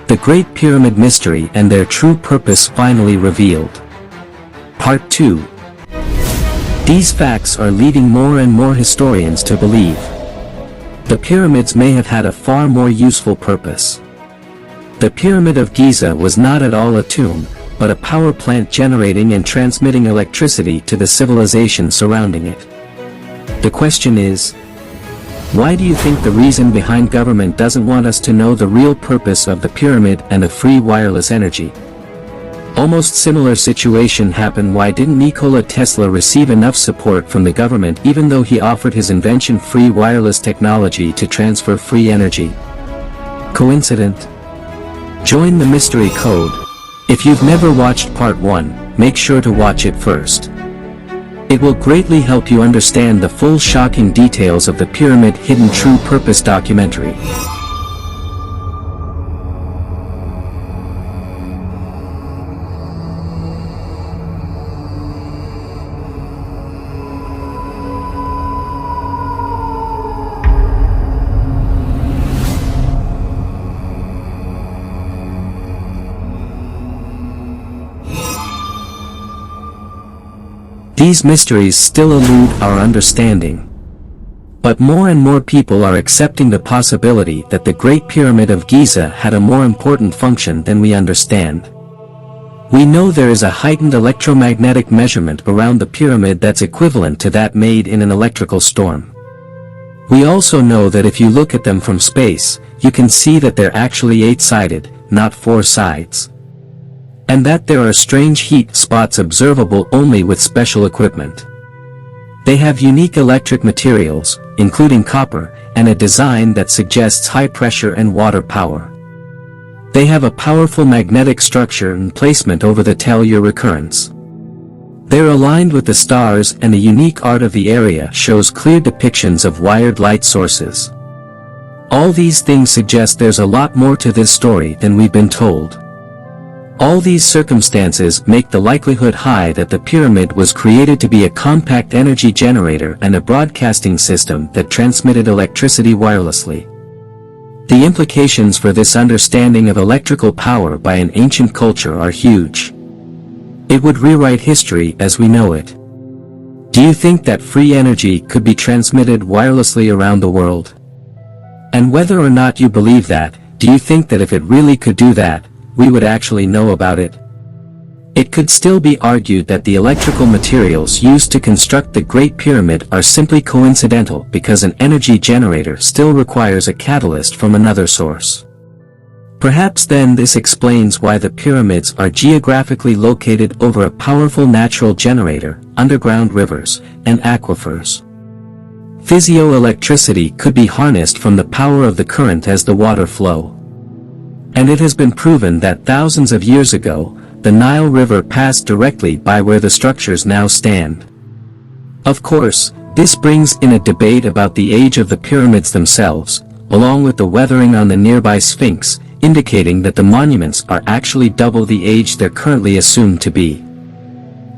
The Great Pyramid Mystery and Their True Purpose Finally Revealed. Part 2. These facts are leading more and more historians to believe the pyramids may have had a far more useful purpose. The Pyramid of Giza was not at all a tomb, but a power plant generating and transmitting electricity to the civilization surrounding it. The question is, why do you think the reason behind government doesn't want us to know the real purpose of the pyramid and the free wireless energy? Almost similar situation happened. Why didn't Nikola Tesla receive enough support from the government even though he offered his invention free wireless technology to transfer free energy? Coincident? Join the mystery code. If you've never watched part 1, make sure to watch it first. It will greatly help you understand the full shocking details of the Pyramid Hidden True Purpose documentary. These mysteries still elude our understanding. But more and more people are accepting the possibility that the Great Pyramid of Giza had a more important function than we understand. We know there is a heightened electromagnetic measurement around the pyramid that's equivalent to that made in an electrical storm. We also know that if you look at them from space, you can see that they're actually 8-sided, not 4 sides. And that there are strange heat spots observable only with special equipment. They have unique electric materials, including copper, and a design that suggests high pressure and water power. They have a powerful magnetic structure and placement over the tellure recurrence. They're aligned with the stars, and the unique art of the area shows clear depictions of wired light sources. All these things suggest there's a lot more to this story than we've been told. All these circumstances make the likelihood high that the pyramid was created to be a compact energy generator and a broadcasting system that transmitted electricity wirelessly. The implications for this understanding of electrical power by an ancient culture are huge. It would rewrite history as we know it. Do you think that free energy could be transmitted wirelessly around the world? And whether or not you believe that, do you think that if it really could do that, we would actually know about it? It could still be argued that the electrical materials used to construct the Great Pyramid are simply coincidental because an energy generator still requires a catalyst from another source. Perhaps then this explains why the pyramids are geographically located over a powerful natural generator, underground rivers, and aquifers. Physioelectricity could be harnessed from the power of the current as the water flow. And it has been proven that thousands of years ago, the Nile River passed directly by where the structures now stand. Of course, this brings in a debate about the age of the pyramids themselves, along with the weathering on the nearby Sphinx, indicating that the monuments are actually double the age they're currently assumed to be.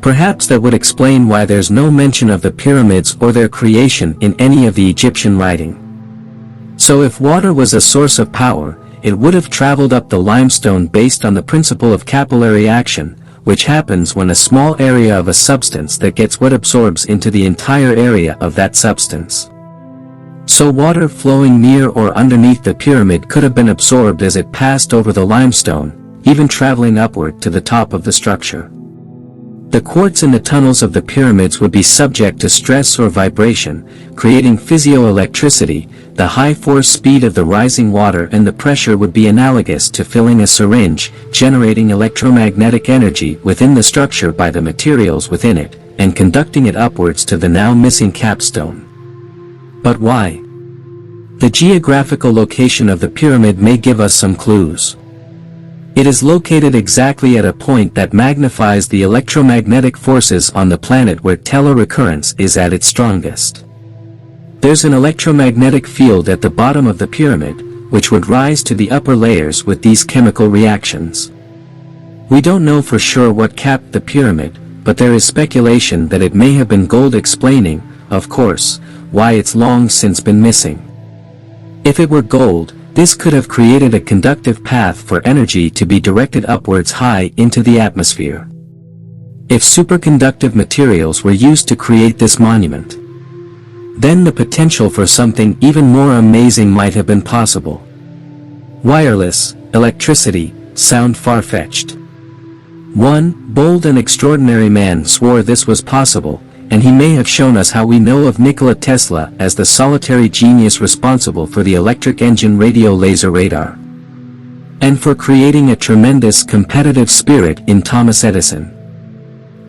Perhaps that would explain why there's no mention of the pyramids or their creation in any of the Egyptian writing. So if water was a source of power, it would have traveled up the limestone based on the principle of capillary action, which happens when a small area of a substance that gets wet absorbs into the entire area of that substance. So water flowing near or underneath the pyramid could have been absorbed as it passed over the limestone, even traveling upward to the top of the structure. The quartz in the tunnels of the pyramids would be subject to stress or vibration, creating physioelectricity. The high force speed of the rising water and the pressure would be analogous to filling a syringe, generating electromagnetic energy within the structure by the materials within it, and conducting it upwards to the now missing capstone. But why? The geographical location of the pyramid may give us some clues. It is located exactly at a point that magnifies the electromagnetic forces on the planet where tellure-recurrence is at its strongest. There's an electromagnetic field at the bottom of the pyramid, which would rise to the upper layers with these chemical reactions. We don't know for sure what capped the pyramid, but there is speculation that it may have been gold, explaining, of course, why it's long since been missing. If it were gold, This could have created a conductive path for energy to be directed upwards high into the atmosphere. If superconductive materials were used to create this monument, then the potential for something even more amazing might have been possible. Wireless electricity sound far-fetched. One bold and extraordinary man swore this was possible, and he may have shown us how we know of Nikola Tesla as the solitary genius responsible for the electric engine radio laser radar, and for creating a tremendous competitive spirit in Thomas Edison.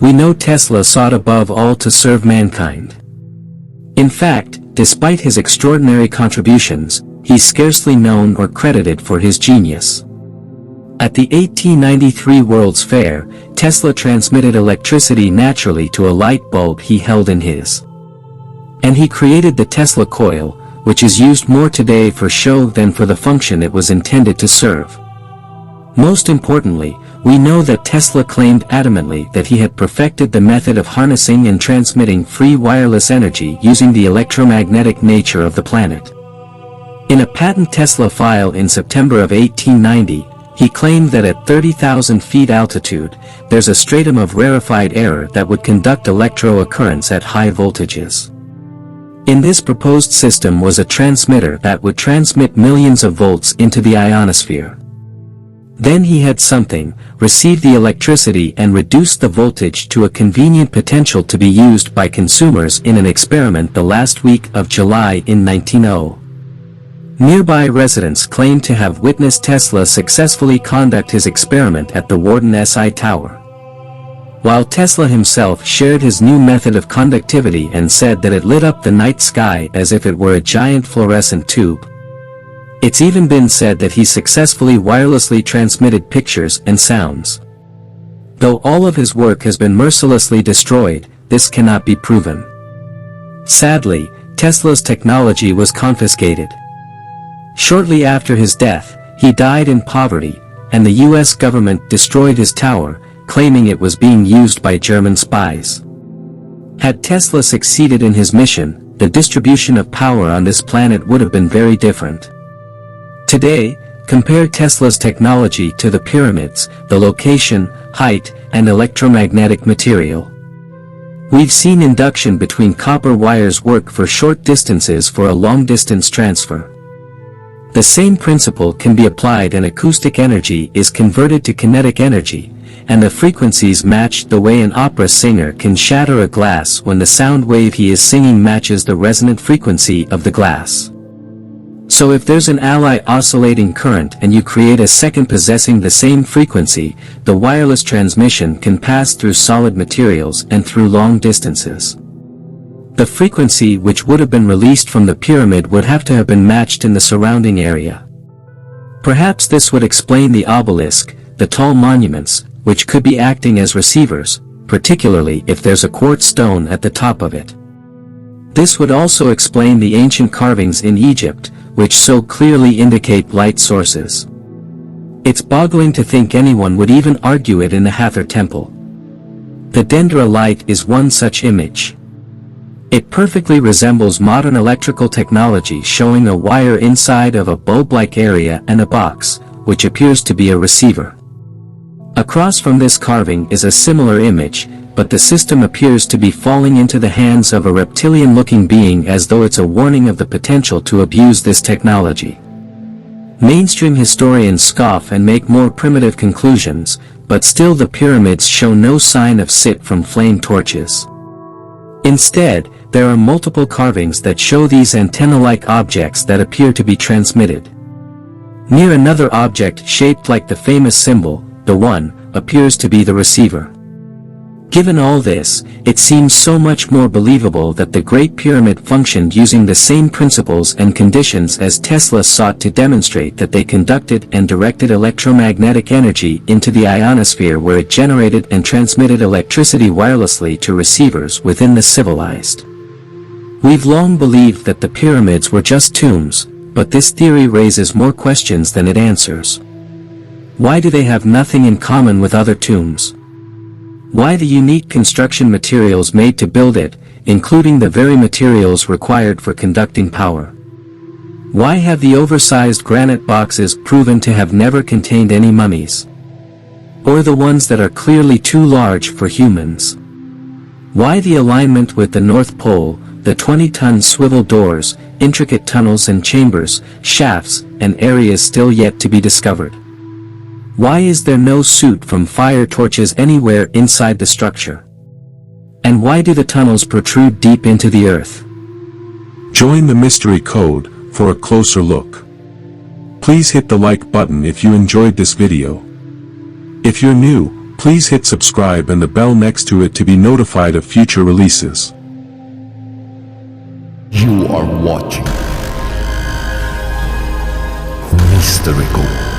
We know Tesla sought above all to serve mankind. In fact, despite his extraordinary contributions, he's scarcely known or credited for his genius. At the 1893 World's Fair, Tesla transmitted electricity naturally to a light bulb he held in his. And he created the Tesla coil, which is used more today for show than for the function it was intended to serve. Most importantly, we know that Tesla claimed adamantly that he had perfected the method of harnessing and transmitting free wireless energy using the electromagnetic nature of the planet. In a patent Tesla file in September of 1890, he claimed that at 30,000 feet altitude, there's a stratum of rarefied air that would conduct electro-occurrence at high voltages. In this proposed system was a transmitter that would transmit millions of volts into the ionosphere. Then he had something, received the electricity and reduced the voltage to a convenient potential to be used by consumers in an experiment the last week of July in 1900. Nearby residents claimed to have witnessed Tesla successfully conduct his experiment at the Warden SI Tower, while Tesla himself shared his new method of conductivity and said that it lit up the night sky as if it were a giant fluorescent tube. It's even been said that he successfully wirelessly transmitted pictures and sounds. Though all of his work has been mercilessly destroyed, this cannot be proven. Sadly, Tesla's technology was confiscated. Shortly after his death, he died in poverty, and the US government destroyed his tower, claiming it was being used by German spies. Had Tesla succeeded in his mission, the distribution of power on this planet would have been very different. Today, compare Tesla's technology to the pyramids, the location, height, and electromagnetic material. We've seen induction between copper wires work for short distances for a long-distance transfer. The same principle can be applied and acoustic energy is converted to kinetic energy, and the frequencies matched the way an opera singer can shatter a glass when the sound wave he is singing matches the resonant frequency of the glass. So if there's an ally oscillating current and you create a second possessing the same frequency, the wireless transmission can pass through solid materials and through long distances. The frequency which would have been released from the pyramid would have to have been matched in the surrounding area. Perhaps this would explain the obelisk, the tall monuments, which could be acting as receivers, particularly if there's a quartz stone at the top of it. This would also explain the ancient carvings in Egypt, which so clearly indicate light sources. It's boggling to think anyone would even argue it in the Hathor temple. The Dendra light is one such image. It perfectly resembles modern electrical technology, showing a wire inside of a bulb-like area and a box, which appears to be a receiver. Across from this carving is a similar image, but the system appears to be falling into the hands of a reptilian-looking being as though it's a warning of the potential to abuse this technology. Mainstream historians scoff and make more primitive conclusions, but still the pyramids show no sign of soot from flame torches. Instead, there are multiple carvings that show these antenna-like objects that appear to be transmitted. Near another object shaped like the famous symbol, the one, appears to be the receiver. Given all this, it seems so much more believable that the Great Pyramid functioned using the same principles and conditions as Tesla sought to demonstrate, that they conducted and directed electromagnetic energy into the ionosphere where it generated and transmitted electricity wirelessly to receivers within the civilized. We've long believed that the pyramids were just tombs, but this theory raises more questions than it answers. Why do they have nothing in common with other tombs? Why the unique construction materials made to build it, including the very materials required for conducting power? Why have the oversized granite boxes proven to have never contained any mummies? Or the ones that are clearly too large for humans? Why the alignment with the North Pole, the 20-ton swivel doors, intricate tunnels and chambers, shafts, and areas still yet to be discovered? Why is there no soot from fire torches anywhere inside the structure? And why do the tunnels protrude deep into the earth? Join the mystery code for a closer look. Please hit the like button if you enjoyed this video. If you're new, please hit subscribe and the bell next to it to be notified of future releases. You are watching Mystical.